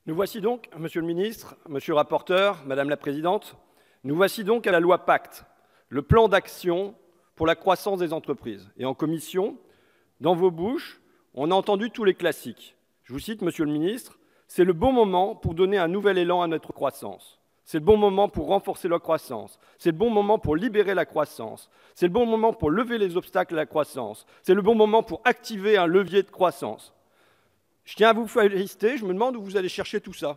Nous voici donc, Monsieur le ministre, Monsieur le rapporteur, Madame la Présidente, nous voici donc à la loi Pacte, le plan d'action pour la croissance des entreprises. Et en commission, dans vos bouches, on a entendu tous les classiques. Je vous cite, Monsieur le ministre, c'est le bon moment pour donner un nouvel élan à notre croissance. C'est le bon moment pour renforcer la croissance. C'est le bon moment pour libérer la croissance. C'est le bon moment pour lever les obstacles à la croissance. C'est le bon moment pour activer un levier de croissance. Je tiens à vous féliciter, je me demande où vous allez chercher tout ça.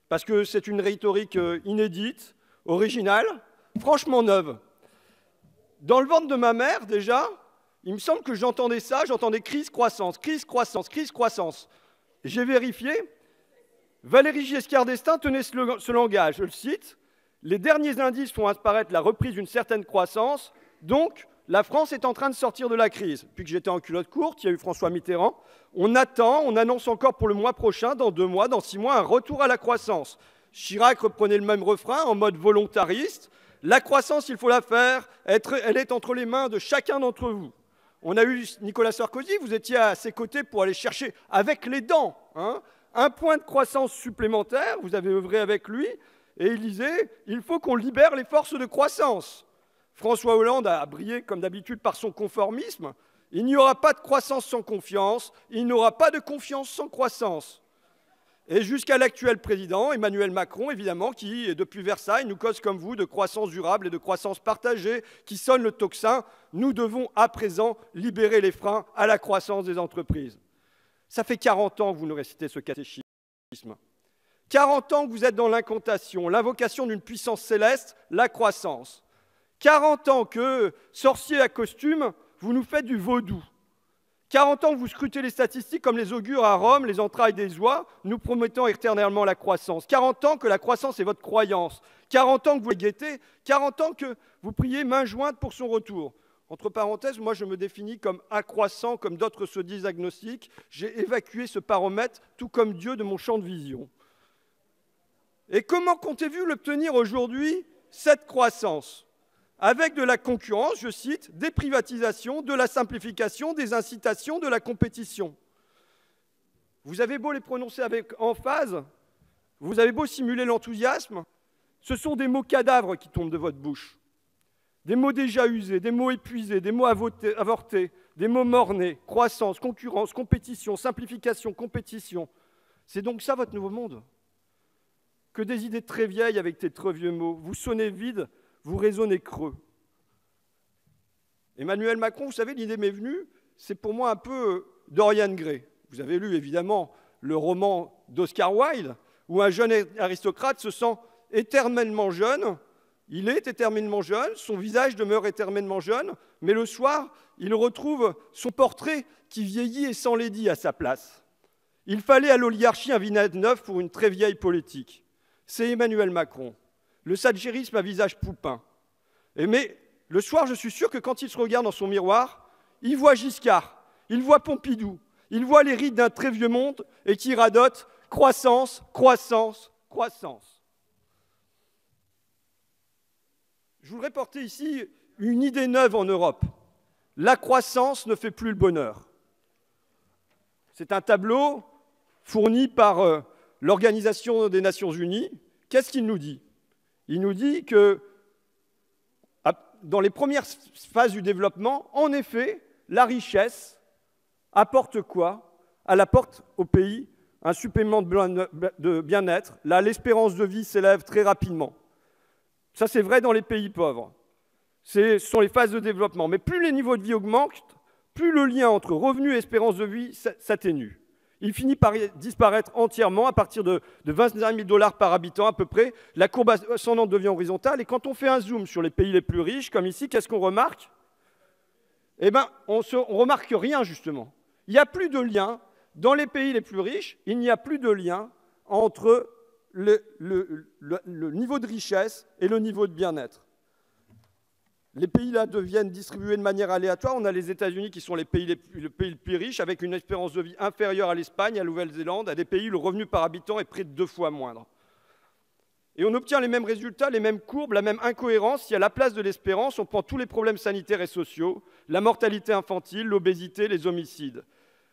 Parce que c'est une rhétorique inédite, originale, franchement neuve. Dans le ventre de ma mère, déjà, il me semble que j'entendais ça, j'entendais crise, croissance, crise, croissance, crise, croissance. J'ai vérifié, Valéry Giscard d'Estaing tenait ce langage, je le cite, « Les derniers indices font apparaître la reprise d'une certaine croissance, donc la France est en train de sortir de la crise. » Puis que j'étais en culotte courte, il y a eu François Mitterrand. On attend, on annonce encore pour le mois prochain, dans 2 mois, dans 6 mois, un retour à la croissance. Chirac reprenait le même refrain en mode volontariste. La croissance, il faut la faire, elle est entre les mains de chacun d'entre vous. On a eu Nicolas Sarkozy, vous étiez à ses côtés pour aller chercher avec les dents un point de croissance supplémentaire, vous avez œuvré avec lui, et il disait « il faut qu'on libère les forces de croissance ». François Hollande a brillé comme d'habitude par son conformisme. Il n'y aura pas de croissance sans confiance, il n'y aura pas de confiance sans croissance. Et jusqu'à l'actuel président, Emmanuel Macron, évidemment, qui, depuis Versailles, nous cause comme vous de croissance durable et de croissance partagée, qui sonne le tocsin. Nous devons à présent libérer les freins à la croissance des entreprises. Ça fait 40 ans que vous nous récitez ce catéchisme. 40 ans que vous êtes dans l'incantation, l'invocation d'une puissance céleste, la croissance. 40 ans que, sorciers à costume, vous nous faites du vaudou. 40 ans que vous scrutez les statistiques comme les augures à Rome, les entrailles des oies, nous promettant éternellement la croissance. 40 ans que la croissance est votre croyance. 40 ans que vous la guettez. 40 ans que vous priez main jointe pour son retour. Entre parenthèses, moi je me définis comme accroissant, comme d'autres se disent agnostiques. J'ai évacué ce paramètre, tout comme Dieu, de mon champ de vision. Et comment comptez-vous l'obtenir aujourd'hui, cette croissance ? Avec de la concurrence, je cite, des privatisations, de la simplification, des incitations, de la compétition. Vous avez beau les prononcer avec emphase, vous avez beau simuler l'enthousiasme, ce sont des mots cadavres qui tombent de votre bouche. Des mots déjà usés, des mots épuisés, des mots avortés, des mots mornés, croissance, concurrence, compétition, simplification, compétition. C'est donc ça votre nouveau monde ? Que des idées très vieilles avec tes très vieux mots. Vous sonnez vide, vous raisonnez creux. Emmanuel Macron, vous savez, l'idée m'est venue, c'est pour moi un peu Dorian Gray. Vous avez lu évidemment le roman d'Oscar Wilde, où un jeune aristocrate se sent éternellement jeune. Il est éternellement jeune, son visage demeure éternellement jeune, mais le soir, il retrouve son portrait qui vieillit et s'enlaidit à sa place. Il fallait à l'oligarchie un vinaigre neuf pour une très vieille politique. C'est Emmanuel Macron. Le satgérisme à visage poupin. Mais le soir, je suis sûr que quand il se regarde dans son miroir, il voit Giscard, il voit Pompidou, il voit les rides d'un très vieux monde et qui radote « croissance, croissance, croissance ». Je voudrais porter ici une idée neuve en Europe. La croissance ne fait plus le bonheur. C'est un tableau fourni par l'Organisation des Nations Unies. Qu'est-ce qu'il nous dit ? Il nous dit que dans les premières phases du développement, en effet, la richesse apporte quoi ? Elle apporte au pays un supplément de bien-être. Là, l'espérance de vie s'élève très rapidement. Ça, c'est vrai dans les pays pauvres. Ce sont les phases de développement. Mais plus les niveaux de vie augmentent, plus le lien entre revenus et espérance de vie s'atténue. Il finit par disparaître entièrement à partir de 25 000 $ par habitant à peu près. La courbe ascendante devient horizontale. Et quand on fait un zoom sur les pays les plus riches, comme ici, qu'est-ce qu'on remarque ? Eh bien, on ne remarque rien, justement. Il n'y a plus de lien. Dans les pays les plus riches, il n'y a plus de lien entre le niveau de richesse et le niveau de bien-être. Les pays là deviennent distribués de manière aléatoire. On a les États-Unis qui sont le pays le plus riche, avec une espérance de vie inférieure à l'Espagne, à la Nouvelle-Zélande, à des pays où le revenu par habitant est près de 2 fois moindre. Et on obtient les mêmes résultats, les mêmes courbes, la même incohérence si à la place de l'espérance, on prend tous les problèmes sanitaires et sociaux, la mortalité infantile, l'obésité, les homicides.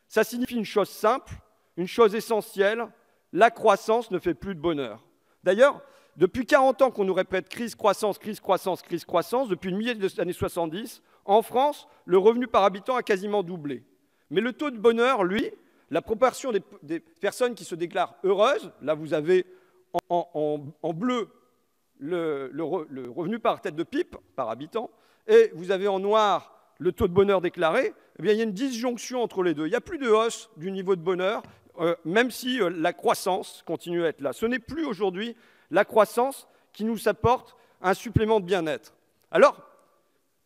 Ça signifie une chose simple, une chose essentielle, la croissance ne fait plus de bonheur. D'ailleurs, depuis 40 ans qu'on nous répète crise, croissance, crise, croissance, crise, croissance, depuis le milieu des années 70, en France, le revenu par habitant a quasiment doublé. Mais le taux de bonheur, lui, la proportion des personnes qui se déclarent heureuses, là vous avez en bleu le revenu par tête de pipe, par habitant, et vous avez en noir le taux de bonheur déclaré, eh bien, il y a une disjonction entre les deux. Il n'y a plus de hausse du niveau de bonheur, même si la croissance continue à être là. Ce n'est plus aujourd'hui la croissance qui nous apporte un supplément de bien-être. Alors,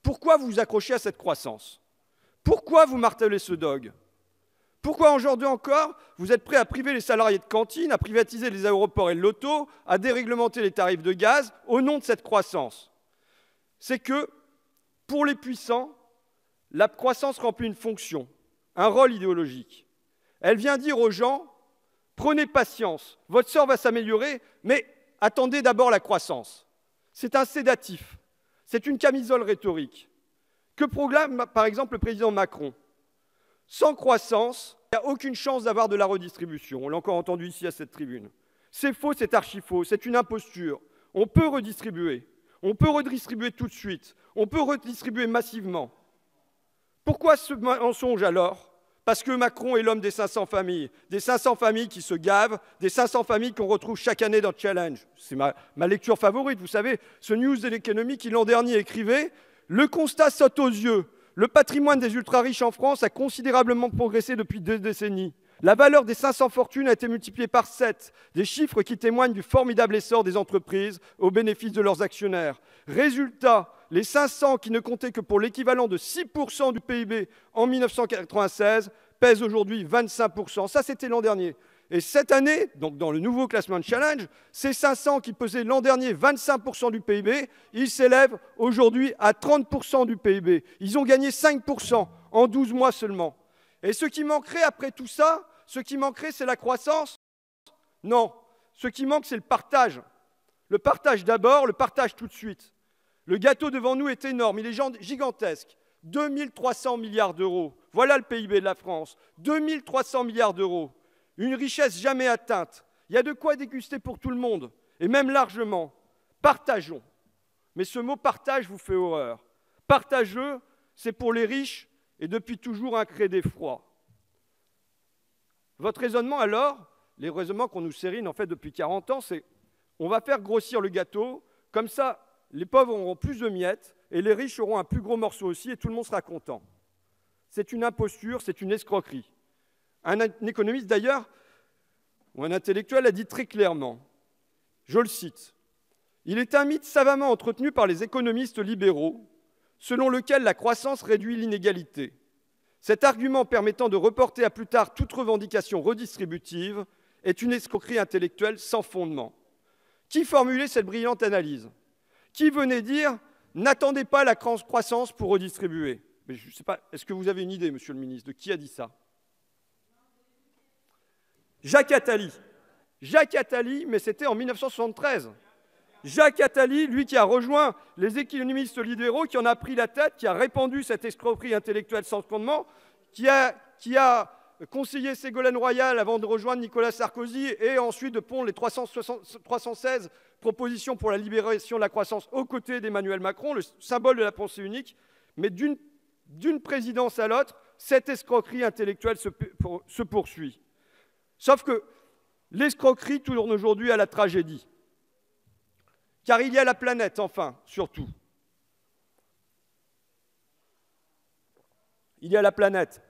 pourquoi vous vous accrochez à cette croissance? Pourquoi vous martelez ce dogme? Pourquoi aujourd'hui encore, vous êtes prêts à priver les salariés de cantine, à privatiser les aéroports et le loto, à déréglementer les tarifs de gaz au nom de cette croissance? C'est que, pour les puissants, la croissance remplit une fonction, un rôle idéologique. Elle vient dire aux gens, prenez patience, votre sort va s'améliorer, mais attendez d'abord la croissance. C'est un sédatif, c'est une camisole rhétorique. Que proclame par exemple le président Macron? Sans croissance, il n'y a aucune chance d'avoir de la redistribution. On l'a encore entendu ici à cette tribune. C'est faux, c'est archi-faux, c'est une imposture. On peut redistribuer tout de suite, on peut redistribuer massivement. Pourquoi ce mensonge alors? Parce que Macron est l'homme des 500 familles qui se gavent, des 500 familles qu'on retrouve chaque année dans Challenge. C'est ma lecture favorite, vous savez, ce News de l'économie qui l'an dernier écrivait « Le constat saute aux yeux. Le patrimoine des ultra-riches en France a considérablement progressé depuis 2 décennies. La valeur des 500 fortunes a été multipliée par 7, des chiffres qui témoignent du formidable essor des entreprises au bénéfice de leurs actionnaires. Résultat, les 500 qui ne comptaient que pour l'équivalent de 6% du PIB en 1996 pèsent aujourd'hui 25%. Ça, c'était l'an dernier. Et cette année, donc dans le nouveau classement de Challenge, ces 500 qui pesaient l'an dernier 25% du PIB, ils s'élèvent aujourd'hui à 30% du PIB. Ils ont gagné 5% en 12 mois seulement. Et ce qui manquerait après tout ça, ce qui manquerait, c'est la croissance? Non. Ce qui manque, c'est le partage. Le partage d'abord, le partage tout de suite. Le gâteau devant nous est énorme, il est gigantesque. 2300 milliards d'euros. Voilà le PIB de la France. 2300 milliards d'euros. Une richesse jamais atteinte. Il y a de quoi déguster pour tout le monde, et même largement. Partageons. Mais ce mot partage vous fait horreur. Partageux, c'est pour les riches, et depuis toujours un cré d'effroi. Votre raisonnement alors, les raisonnements qu'on nous sérine en fait depuis 40 ans, c'est on va faire grossir le gâteau, comme ça les pauvres auront plus de miettes, et les riches auront un plus gros morceau aussi, et tout le monde sera content. C'est une imposture, c'est une escroquerie. Un économiste d'ailleurs, ou un intellectuel, a dit très clairement, je le cite, « Il est un mythe savamment entretenu par les économistes libéraux, selon lequel la croissance réduit l'inégalité. Cet argument permettant de reporter à plus tard toute revendication redistributive est une escroquerie intellectuelle sans fondement. » Qui formulait cette brillante analyse? Qui venait dire « N'attendez pas la croissance pour redistribuer ». Mais je ne sais pas, est-ce que vous avez une idée, monsieur le ministre, de qui a dit ça? Jacques Attali. Jacques Attali, mais c'était en 1973. Jacques Attali, lui qui a rejoint les économistes libéraux, qui en a pris la tête, qui a répandu cette escroquerie intellectuelle sans fondement, qui a conseillé Ségolène Royal avant de rejoindre Nicolas Sarkozy et ensuite de pondre les 316 propositions pour la libération de la croissance aux côtés d'Emmanuel Macron, le symbole de la pensée unique. Mais d'une présidence à l'autre, cette escroquerie intellectuelle se poursuit. Sauf que l'escroquerie tourne aujourd'hui à la tragédie. Car il y a la planète, enfin, surtout. Il y a la planète.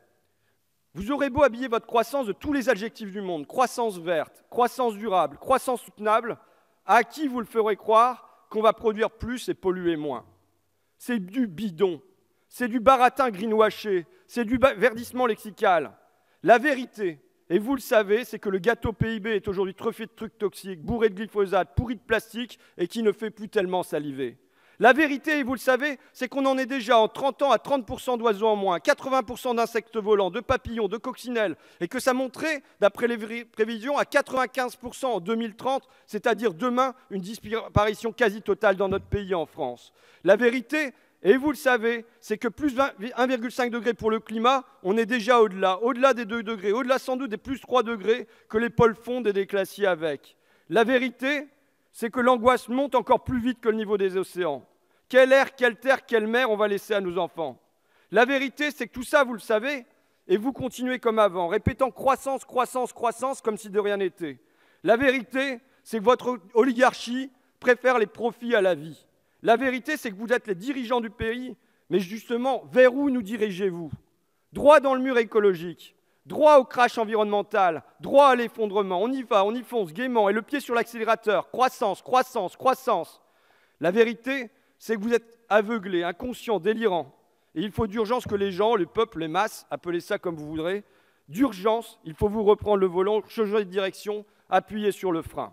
Vous aurez beau habiller votre croissance de tous les adjectifs du monde, croissance verte, croissance durable, croissance soutenable, à qui vous le ferez croire qu'on va produire plus et polluer moins? C'est du bidon, c'est du baratin greenwashé, c'est du verdissement lexical. La vérité, et vous le savez, c'est que le gâteau PIB est aujourd'hui truffé de trucs toxiques, bourré de glyphosate, pourri de plastique et qui ne fait plus tellement saliver. La vérité, et vous le savez, c'est qu'on en est déjà en 30 ans à 30% d'oiseaux en moins, 80% d'insectes volants, de papillons, de coccinelles, et que ça monterait, d'après les prévisions, à 95% en 2030, c'est-à-dire demain, une disparition quasi totale dans notre pays en France. La vérité Et vous le savez, c'est que plus 1,5 degré pour le climat, on est déjà au-delà des 2 degrés, au-delà sans doute des plus 3 degrés que les pôles fondent et des glaciers avec. La vérité, c'est que l'angoisse monte encore plus vite que le niveau des océans. Quel air, quelle terre, quelle mer on va laisser à nos enfants? La vérité, c'est que tout ça, vous le savez, et vous continuez comme avant, répétant croissance, croissance, croissance, comme si de rien n'était. La vérité, c'est que votre oligarchie préfère les profits à la vie. La vérité, c'est que vous êtes les dirigeants du pays, mais justement, vers où nous dirigez-vous? Droit dans le mur écologique, droit au crash environnemental, droit à l'effondrement. On y va, on y fonce gaiement, et le pied sur l'accélérateur. Croissance, croissance, croissance. La vérité, c'est que vous êtes aveuglés, inconscients, délirants. Et il faut d'urgence que les gens, le peuple, les masses, appelez ça comme vous voudrez, d'urgence, il faut vous reprendre le volant, changer de direction, appuyer sur le frein.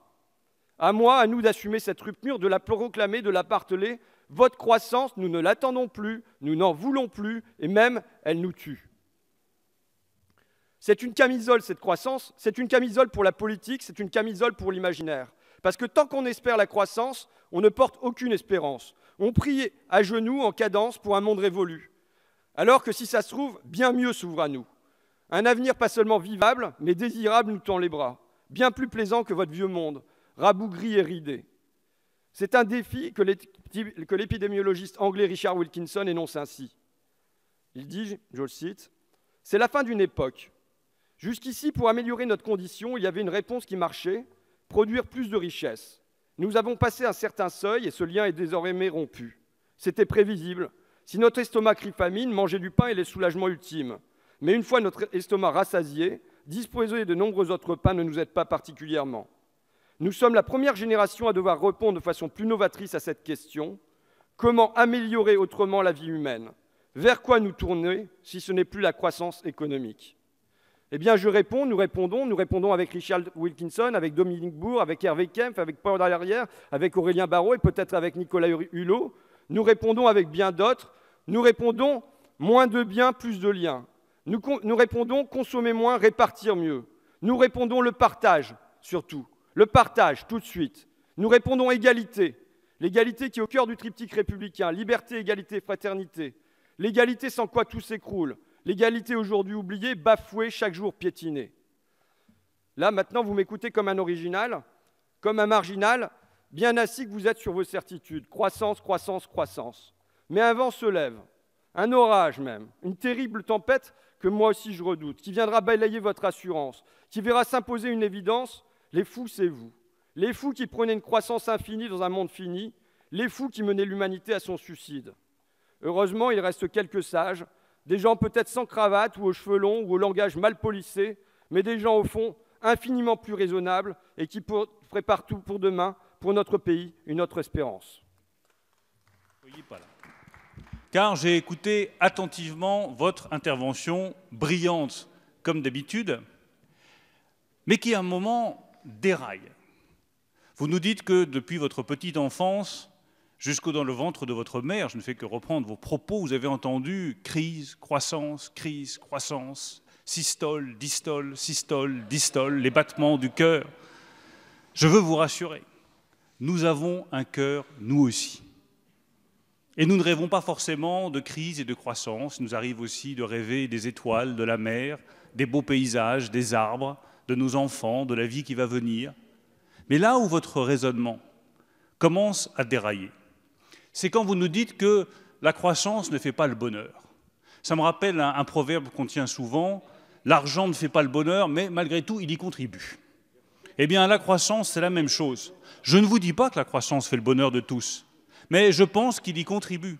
À moi, à nous d'assumer cette rupture, de la proclamer, de la marteler. Votre croissance, nous ne l'attendons plus, nous n'en voulons plus, et même, elle nous tue. C'est une camisole, cette croissance, c'est une camisole pour la politique, c'est une camisole pour l'imaginaire. Parce que tant qu'on espère la croissance, on ne porte aucune espérance. On prie à genoux, en cadence, pour un monde révolu. Alors que si ça se trouve, bien mieux s'ouvre à nous. Un avenir pas seulement vivable, mais désirable nous tend les bras. Bien plus plaisant que votre vieux monde, rabougri et ridé. C'est un défi que l'épidémiologiste anglais Richard Wilkinson énonce ainsi. Il dit, je le cite, « C'est la fin d'une époque. Jusqu'ici, pour améliorer notre condition, il y avait une réponse qui marchait, produire plus de richesses. Nous avons passé un certain seuil et ce lien est désormais rompu. C'était prévisible. Si notre estomac crie famine, manger du pain est le soulagement ultime. Mais une fois notre estomac rassasié, disposer de nombreux autres repas ne nous aide pas particulièrement. Nous sommes la première génération à devoir répondre de façon plus novatrice à cette question. Comment améliorer autrement la vie humaine? Vers quoi nous tourner si ce n'est plus la croissance économique? Eh bien, nous répondons avec Richard Wilkinson, avec Dominique Bourg, avec Hervé Kempf, avec Paul Darrière, avec Aurélien Barraud et peut-être avec Nicolas Hulot. Nous répondons avec bien d'autres. Nous répondons moins de biens, plus de liens. Nous répondons consommer moins, répartir mieux. Nous répondons le partage, surtout. Le partage, tout de suite. Nous répondons égalité. L'égalité qui est au cœur du triptyque républicain. Liberté, égalité, fraternité. L'égalité sans quoi tout s'écroule. L'égalité aujourd'hui oubliée, bafouée, chaque jour piétinée. Là, maintenant, vous m'écoutez comme un original, comme un marginal, bien assis que vous êtes sur vos certitudes. Croissance, croissance, croissance. Mais un vent se lève, un orage même, une terrible tempête que moi aussi je redoute, qui viendra balayer votre assurance, qui verra s'imposer une évidence. Les fous, c'est vous. Les fous qui prenaient une croissance infinie dans un monde fini, les fous qui menaient l'humanité à son suicide. Heureusement, il reste quelques sages, des gens peut-être sans cravate ou aux cheveux longs ou au langage mal polissé, mais des gens au fond infiniment plus raisonnables et qui préparent tout pour demain, pour notre pays, une autre espérance. Soyez pas là. Car j'ai écouté attentivement votre intervention, brillante comme d'habitude, mais qui à un moment déraille. Vous nous dites que depuis votre petite enfance, jusqu'au dans le ventre de votre mère, je ne fais que reprendre vos propos, vous avez entendu crise, croissance, systole, dystole, les battements du cœur. Je veux vous rassurer, nous avons un cœur, nous aussi. Et nous ne rêvons pas forcément de crise et de croissance, il nous arrive aussi de rêver des étoiles, de la mer, des beaux paysages, des arbres, de nos enfants, de la vie qui va venir. Mais là où votre raisonnement commence à dérailler, c'est quand vous nous dites que la croissance ne fait pas le bonheur. Ça me rappelle un proverbe qu'on tient souvent, « L'argent ne fait pas le bonheur, mais malgré tout, il y contribue ». Eh bien, la croissance, c'est la même chose. Je ne vous dis pas que la croissance fait le bonheur de tous, mais je pense qu'il y contribue.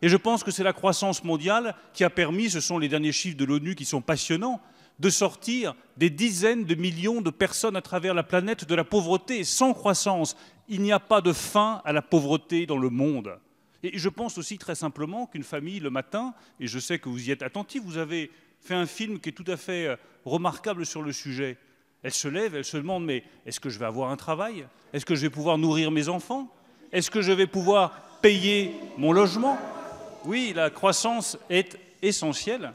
Et je pense que c'est la croissance mondiale qui a permis, ce sont les derniers chiffres de l'ONU qui sont passionnants, de sortir des dizaines de millions de personnes à travers la planète de la pauvreté. Sans croissance, il n'y a pas de fin à la pauvreté dans le monde. Et je pense aussi très simplement qu'une famille, le matin, et je sais que vous y êtes attentifs, vous avez fait un film qui est tout à fait remarquable sur le sujet. Elle se lève, elle se demande, mais est-ce que je vais avoir un travail? Est-ce que je vais pouvoir nourrir mes enfants? Est-ce que je vais pouvoir payer mon logement? Oui, la croissance est essentielle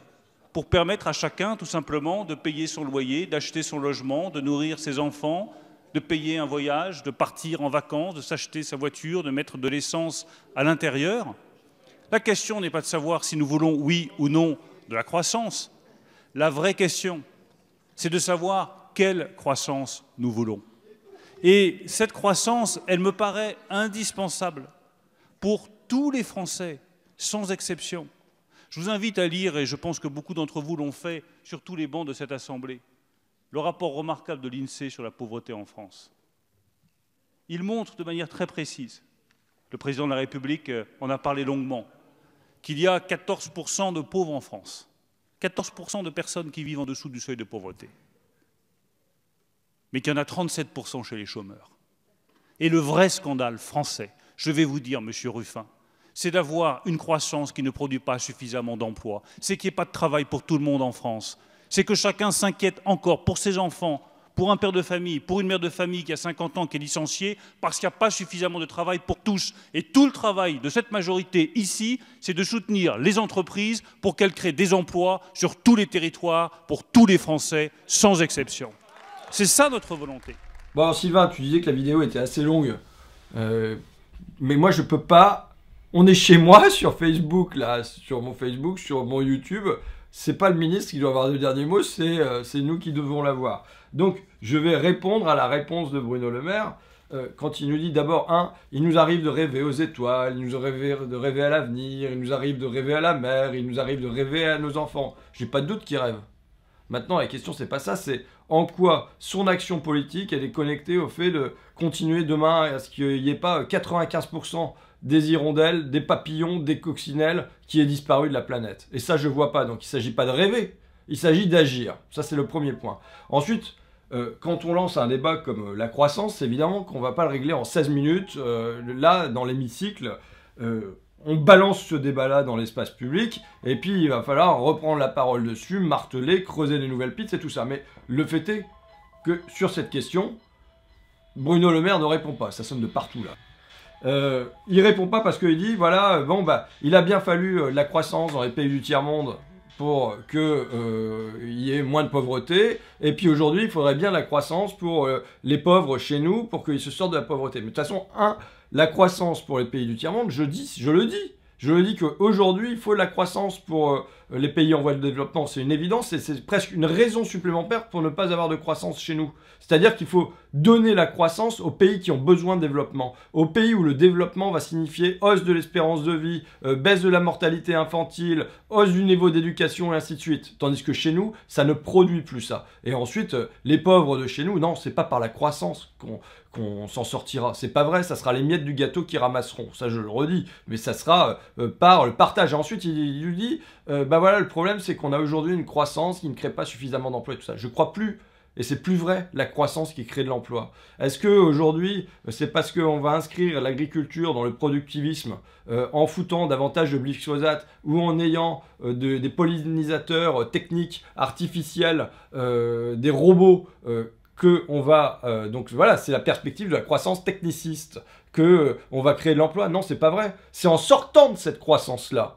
pour permettre à chacun, tout simplement, de payer son loyer, d'acheter son logement, de nourrir ses enfants, de payer un voyage, de partir en vacances, de s'acheter sa voiture, de mettre de l'essence à l'intérieur. La question n'est pas de savoir si nous voulons, oui ou non, de la croissance. La vraie question, c'est de savoir quelle croissance nous voulons. Et cette croissance, elle me paraît indispensable pour tous les Français, sans exception. Je vous invite à lire, et je pense que beaucoup d'entre vous l'ont fait sur tous les bancs de cette Assemblée, le rapport remarquable de l'INSEE sur la pauvreté en France. Il montre de manière très précise, le président de la République en a parlé longuement, qu'il y a 14% de pauvres en France, 14% de personnes qui vivent en dessous du seuil de pauvreté, mais qu'il y en a 37% chez les chômeurs. Et le vrai scandale français, je vais vous dire, monsieur Ruffin, c'est d'avoir une croissance qui ne produit pas suffisamment d'emplois, c'est qu'il n'y ait pas de travail pour tout le monde en France, c'est que chacun s'inquiète encore pour ses enfants, pour un père de famille, pour une mère de famille qui a 50 ans, qui est licenciée, parce qu'il n'y a pas suffisamment de travail pour tous. Et tout le travail de cette majorité ici, c'est de soutenir les entreprises pour qu'elles créent des emplois sur tous les territoires, pour tous les Français, sans exception. C'est ça notre volonté. Bon, alors, Sylvain, tu disais que la vidéo était assez longue, mais moi je peux pas... On est chez moi sur Facebook, là, sur mon Facebook, sur mon YouTube. C'est pas le ministre qui doit avoir le dernier mot, c'est nous qui devons l'avoir. Donc, je vais répondre à la réponse de Bruno Le Maire quand il nous dit d'abord, il nous arrive de rêver aux étoiles, il nous arrive de rêver à l'avenir, il nous arrive de rêver à la mer, il nous arrive de rêver à nos enfants. J'ai pas de doute qu'il rêve. Maintenant, la question, c'est pas ça, c'est en quoi son action politique, elle est connectée au fait de continuer demain à ce qu'il n'y ait pas 95% des hirondelles, des papillons, des coccinelles qui aient disparu de la planète. Et ça, je vois pas. Donc, il ne s'agit pas de rêver, il s'agit d'agir. Ça, c'est le premier point. Ensuite, quand on lance un débat comme la croissance, évidemment qu'on ne va pas le régler en 16 minutes. Là, dans l'hémicycle, on balance ce débat-là dans l'espace public, et puis il va falloir reprendre la parole dessus, marteler, creuser des nouvelles pistes et tout ça. Mais le fait est que sur cette question, Bruno Le Maire ne répond pas. Ça sonne de partout, là. Il répond pas parce qu'il dit, voilà, bon, bah, il a bien fallu la croissance dans les pays du tiers-monde pour qu'il y ait moins de pauvreté, et puis aujourd'hui, il faudrait bien la croissance pour les pauvres chez nous, pour qu'ils se sortent de la pauvreté. Mais de toute façon, la croissance pour les pays du tiers-monde, je le dis qu'aujourd'hui, il faut de la croissance pour les pays en voie de développement, c'est une évidence, et c'est presque une raison supplémentaire pour ne pas avoir de croissance chez nous. C'est-à-dire qu'il faut donner la croissance aux pays qui ont besoin de développement, aux pays où le développement va signifier hausse de l'espérance de vie, baisse de la mortalité infantile, hausse du niveau d'éducation et ainsi de suite. Tandis que chez nous, ça ne produit plus ça. Et ensuite, les pauvres de chez nous, non, c'est pas par la croissance qu'on s'en sortira. C'est pas vrai, ça sera les miettes du gâteau qui ramasseront. Ça, je le redis. Mais ça sera par le partage. Et ensuite, il lui dit, bah voilà, le problème, c'est qu'on a aujourd'hui une croissance qui ne crée pas suffisamment d'emplois et tout ça. Je crois plus. Et c'est plus vrai, la croissance qui crée de l'emploi. Est-ce qu'aujourd'hui, c'est parce qu'on va inscrire l'agriculture dans le productivisme, en foutant davantage de glyphosate ou en ayant des pollinisateurs techniques, artificiels, des robots, qu'on va... donc voilà, c'est la perspective de la croissance techniciste, qu'on va créer de l'emploi? Non, c'est pas vrai. C'est en sortant de cette croissance-là,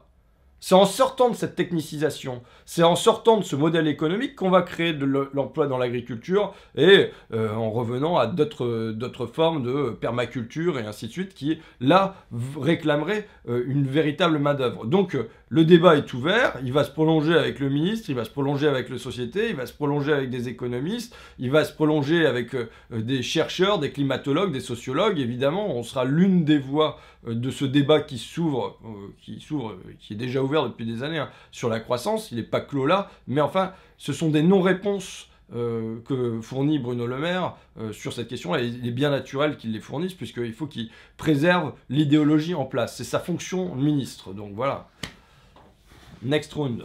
c'est en sortant de cette technicisation, c'est en sortant de ce modèle économique qu'on va créer de l'emploi dans l'agriculture et en revenant à d'autres formes de permaculture et ainsi de suite qui, là, réclameraient une véritable main-d'œuvre. Donc, le débat est ouvert, il va se prolonger avec le ministre, il va se prolonger avec la société, il va se prolonger avec des économistes, il va se prolonger avec des chercheurs, des climatologues, des sociologues. Évidemment, on sera l'une des voies de ce débat qui s'ouvre, qui est déjà ouvert depuis des années, hein, sur la croissance. Il n'est pas clos là, mais enfin, ce sont des non-réponses que fournit Bruno Le Maire sur cette question, et il est bien naturel qu'il les fournisse, puisqu'il faut qu'il préserve l'idéologie en place. C'est sa fonction ministre, donc voilà. Next round.